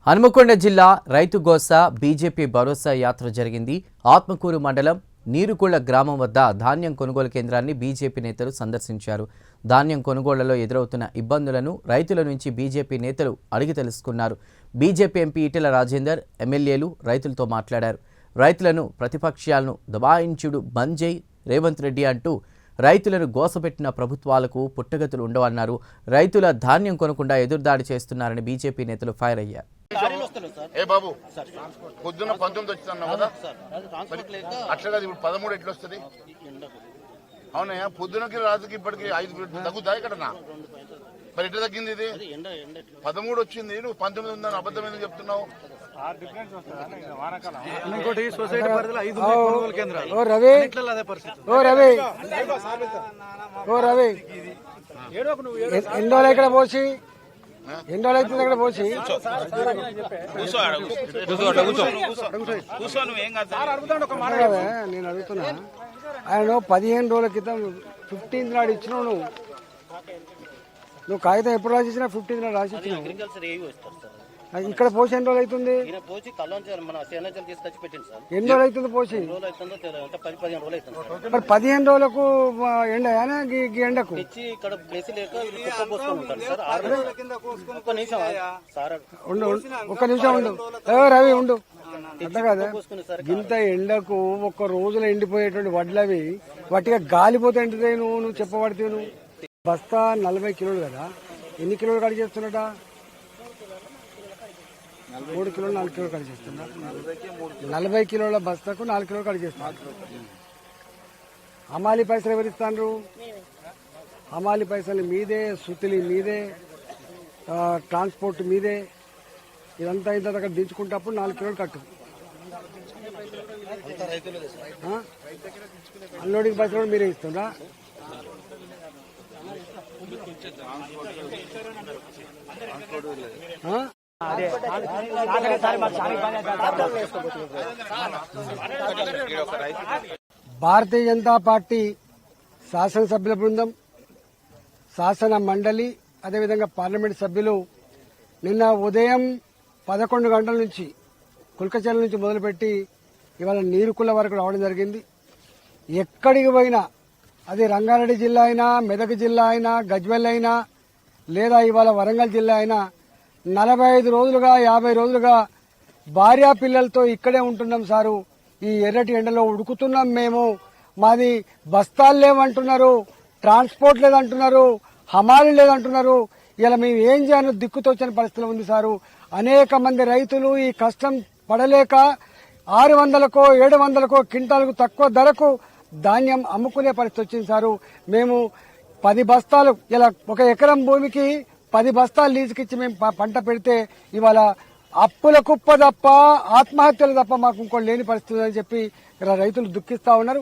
హనుమకొండ జిల్లా రైతు గోస బీజేపీ భరోసా యాత్ర జరిగింది. ఆత్మకూరు మండలం నీరుకుళ్ల గ్రామం వద్ద ధాన్యం కొనుగోలు కేంద్రాన్ని బీజేపీ నేతలు సందర్శించారు. ధాన్యం కొనుగోళ్లలో ఎదురవుతున్న ఇబ్బందులను రైతుల నుంచి బీజేపీ నేతలు అడిగి తెలుసుకున్నారు. బీజేపీ ఎంపీ ఈటెల రాజేందర్, ఎమ్మెల్యేలు రైతులతో మాట్లాడారు. రైతులను ప్రతిపక్షాలను దబాయించుడు బంద్ చేయి రేవంత్ రెడ్డి అంటూ రైతులను గోసపెట్టిన ప్రభుత్వాలకు పుట్టగతులు ఉండవన్నారు. రైతుల ధాన్యం కొనకుండా ఎదురుదాడి చేస్తున్నారని బీజేపీ నేతలు ఫైర్ అయ్యారు. ఏ బాబు పొద్దున్న 19 వచ్చిందన్నావు కదా, అట్లా కాదు ఇప్పుడు 13 ఎట్లా వస్తుంది? అవునయ్యా, పొద్దునకి రాత్రికి ఇప్పటికి 5 తగ్గుతాయి ఇక్కడనా? మరి ఎట్లా తగ్గింది? ఇది 13 వచ్చింది, నువ్వు 19 ఉందని అబద్ధం ఎందుకు చెప్తున్నావు? ఇంకోటి సొసైటీ పరిధిలో 5 కొనుగోలు కేంద్రాలు. ఓ రవి ఎన్ని రోజులు ఇక్కడ పోసి ఎన్ని రోజులు అవుతుంది అక్కడ పోసి నేను అడుగుతున్నా. ఆయన 15 రోజుల క్రితం 15 నాడు ఇచ్చినావు. నువ్వు కాగితం ఎప్పుడు రాసి ఇచ్చినా 15 నాడు రాసి ఇచ్చినావు. ఇక్కడ పోసి ఎన్ని రోజులు అవుతుంది? ఎన్ని రోజులు అవుతుంది పోసి? మరి 15 రోజులకు ఎండ ఎండకు ఒక్క నిమిషం ఉండు. రవి ఉండు. అంతే కదా, ఇంత ఎండకు ఒక్క రోజులో ఎండిపోయేటువంటి వడ్లవి వాటిగా గాలిపోతే ఎండితే నువ్వు చెప్పబడితే నువ్వు బస్తా 40 కిలోలు కదా, ఎన్ని కిలోలు కడి చేస్తున్నట? 3 కిలోలు 4 కిలోలు కడి చేస్తున్నా. 40 కిలోల బస్తాకు 4 కిలోలు కడి చేస్తున్నా. హమాలి పైసలు ఎవరిస్తాండ్రు? హమాలి పైసలు మీదే, సుతిలి మీదే, ట్రాన్స్పోర్ట్ మీదే. ఇదంతా ఇంత అక్కడ దించుకుంటప్పుడు 4 కిలోలు కట్టు. అన్లోడింగ్ పైసలు మీరే ఇస్తుందా? భారతీయ జనతా పార్టీ శాసనసభ్యుల బృందం, శాసన మండలి, అదేవిధంగా పార్లమెంట్ సభ్యులు నిన్న ఉదయం 11 గంటల నుంచి కుల్కచర్ల నుంచి మొదలుపెట్టి ఇవాళ నీరుకుళ్ళ వరకు రావడం జరిగింది. ఎక్కడికి పోయినా, అది రంగారెడ్డి జిల్లా అయినా, మెదక్ జిల్లా అయినా, గజ్వెల్ అయినా, లేదా ఇవాళ వరంగల్ జిల్లా అయినా 45 రోజులుగా 50 రోజులుగా భార్యా పిల్లలతో ఇక్కడే ఉంటున్నాం సారు. ఈ ఎర్రటి ఎండలో ఉడుకుతున్నాం మేము. మాది బస్తాలు లేవంటున్నారు, ట్రాన్స్పోర్ట్ లేదంటున్నారు, హమాలి లేదంటున్నారు. ఇలా మేము ఏం చేయాలో దిక్కుతోచని పరిస్థితులు ఉంది సారు. అనేక మంది రైతులు ఈ కష్టం పడలేక 600కో 700కో క్వింటాలకు తక్కువ ధరకు ధాన్యం అమ్ముకునే పరిస్థితి వచ్చింది సారు. మేము 10 బస్తాలు, ఇలా 1 ఎకరం భూమికి 10 బస్తాలు లీజుకిచ్చి మేము పంట పెడితే ఇవాళ అప్పుల కుప్ప తప్ప, ఆత్మహత్యలు తప్ప మాకు ఇంకో లేని పరిస్థితి అని చెప్పి రైతులు దుఃఖిస్తా ఉన్నారు.